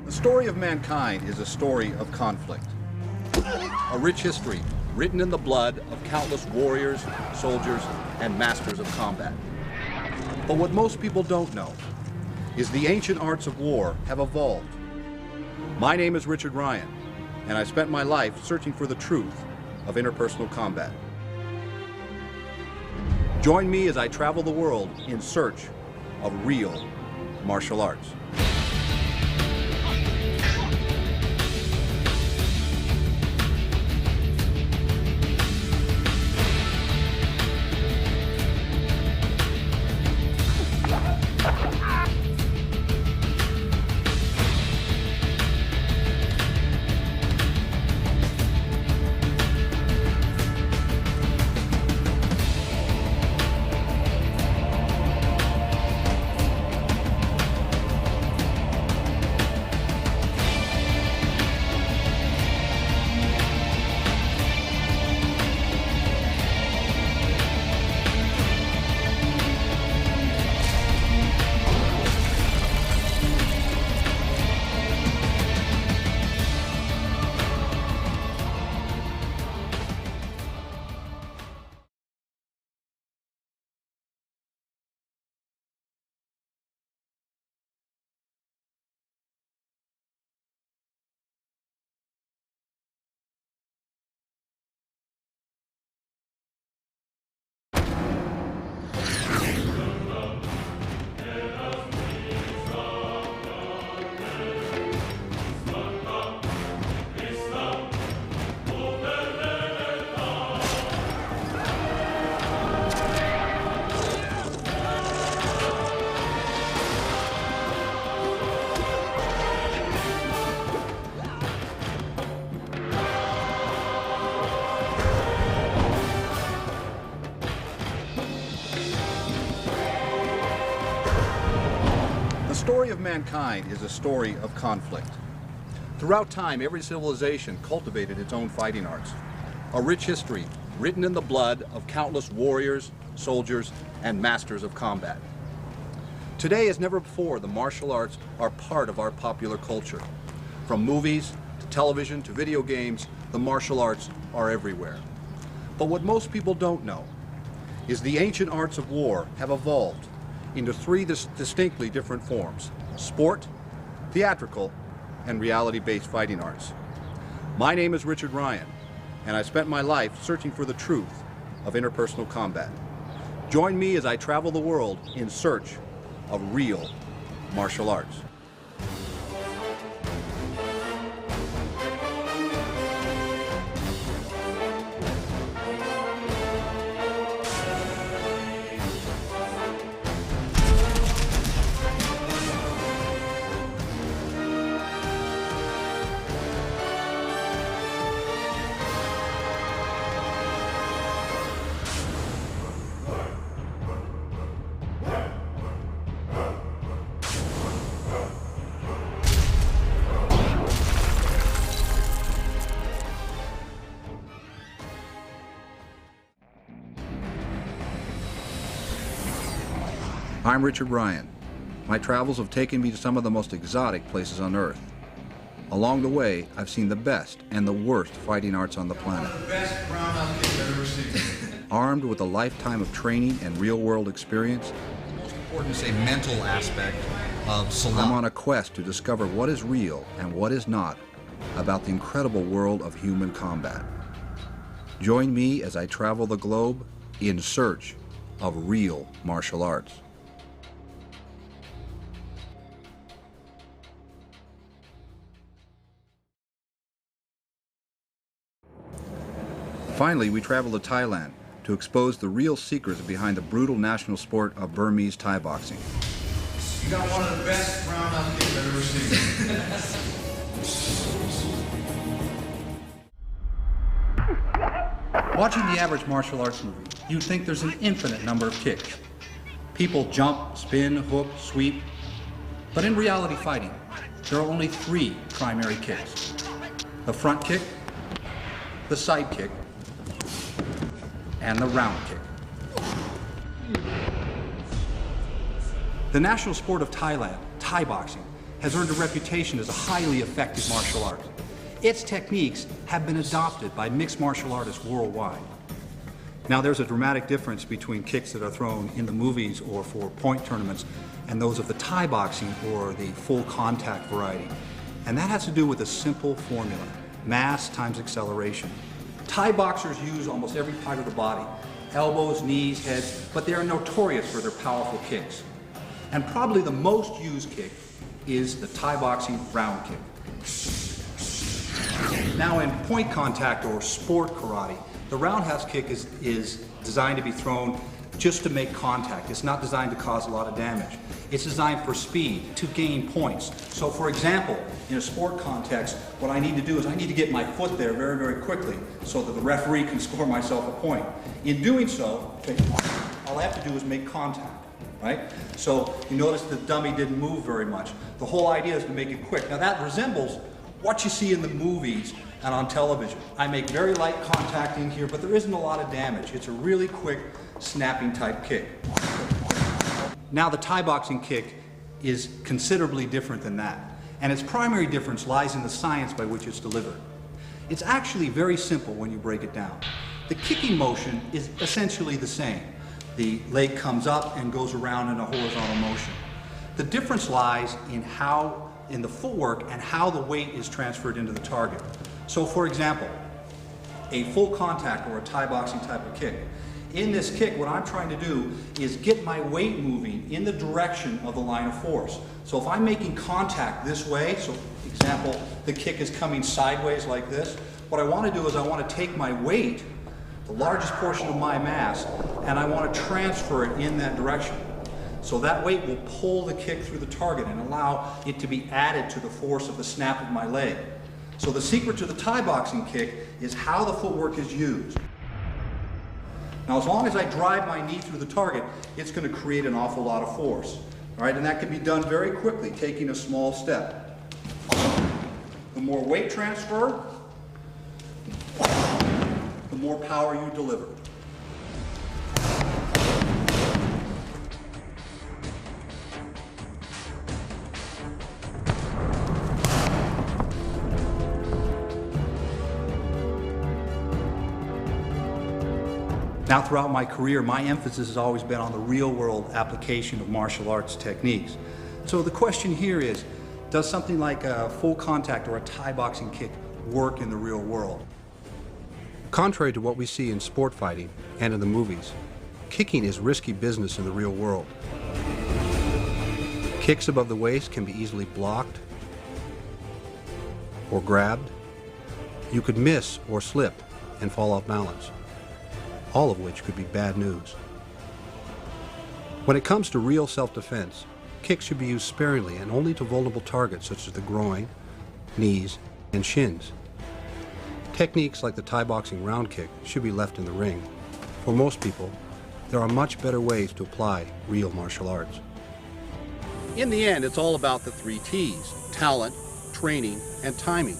The story of mankind is a story of conflict. A rich history written in the blood of countless warriors, soldiers, and masters of combat. But what most people don't know is the ancient arts of war have evolved. My name is Richard Ryan, and I spent my life searching for the truth of interpersonal combat. Join me as I travel the world in search of real martial arts. The story of mankind is a story of conflict. Throughout time, every civilization cultivated its own fighting arts. A rich history written in the blood of countless warriors, soldiers, and masters of combat. Today, as never before, the martial arts are part of our popular culture. From movies to television to video games, the martial arts are everywhere. But what most people don't know is the ancient arts of war have evolved into three distinctly different forms: sport, theatrical, and reality-based fighting arts. My name is Richard Ryan, and I spent my life searching for the truth of interpersonal combat. Join me as I travel the world in search of real martial arts. I'm Richard Ryan. My travels have taken me to some of the most exotic places on Earth. Along the way, I've seen the best and the worst fighting arts on the planet. One of the best roundhouse kicks I've ever seen. Armed with a lifetime of training and real-world experience, The most important is a mental aspect of Salam. I'm on a quest to discover what is real and what is not about the incredible world of human combat. Join me as I travel the globe in search of real martial arts. Finally, we travel to Thailand to expose the real secrets behind the brutal national sport of Burmese Thai boxing. You got one of the best roundhouse kicks I've ever seen. Watching the average martial arts movie, you'd think there's an infinite number of kicks. People jump, spin, hook, sweep. But in reality fighting, there are only 3 primary kicks: the front kick, the side kick, and the round kick. The national sport of Thailand, Thai boxing, has earned a reputation as a highly effective martial art. Its techniques have been adopted by mixed martial artists worldwide. Now, there's a dramatic difference between kicks that are thrown in the movies or for point tournaments and those of the Thai boxing or the full contact variety. And that has to do with a simple formula: mass times acceleration. Thai boxers use almost every part of the body: elbows, knees, heads, but they are notorious for their powerful kicks. And probably the most used kick is the Thai boxing round kick. Now, in point contact or sport karate, the roundhouse kick is designed to be thrown just to make contact. It's not designed to cause a lot of damage. It's designed for speed, to gain points. So for example, in a sport context, what I need to do is I need to get my foot there very, very quickly so that the referee can score myself a point. In doing so, all I have to do is make contact, right? So you notice the dummy didn't move very much. The whole idea is to make it quick. Now that resembles what you see in the movies and on television. I make very light contact in here, but there isn't a lot of damage. It's a really quick, snapping type kick. Now the Thai boxing kick is considerably different than that, and its primary difference lies in the science by which it's delivered. It's actually very simple when you break it down. The kicking motion is essentially the same. The leg comes up and goes around in a horizontal motion. The difference lies in the footwork and how the weight is transferred into the target. So for example, a full contact or a Thai boxing type of kick. In this kick, what I'm trying to do is get my weight moving in the direction of the line of force. So if I'm making contact this way, so for example, the kick is coming sideways like this, what I want to do is I want to take my weight, the largest portion of my mass, and I want to transfer it in that direction. So that weight will pull the kick through the target and allow it to be added to the force of the snap of my leg. So the secret to the Thai boxing kick is how the footwork is used. Now, as long as I drive my knee through the target, it's going to create an awful lot of force. All right, and that can be done very quickly, taking a small step. The more weight transfer, the more power you deliver. Now, throughout my career, my emphasis has always been on the real-world application of martial arts techniques. So the question here is, does something like a full contact or a Thai boxing kick work in the real world? Contrary to what we see in sport fighting and in the movies, kicking is risky business in the real world. Kicks above the waist can be easily blocked or grabbed. You could miss or slip and fall off balance, all of which could be bad news. When it comes to real self-defense, kicks should be used sparingly and only to vulnerable targets such as the groin, knees, and shins. Techniques like the Thai boxing round kick should be left in the ring. For most people, there are much better ways to apply real martial arts. In the end, it's all about the 3 T's: talent, training, and timing.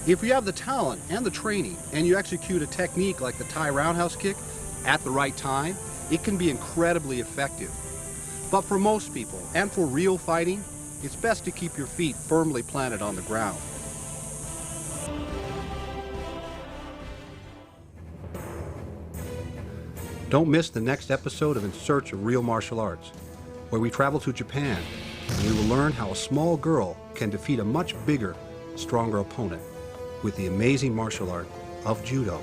If you have the talent and the training and you execute a technique like the Thai roundhouse kick at the right time, it can be incredibly effective. But for most people, and for real fighting, it's best to keep your feet firmly planted on the ground. Don't miss the next episode of In Search of Real Martial Arts, where we travel to Japan and we will learn how a small girl can defeat a much bigger, stronger opponent with the amazing martial art of judo.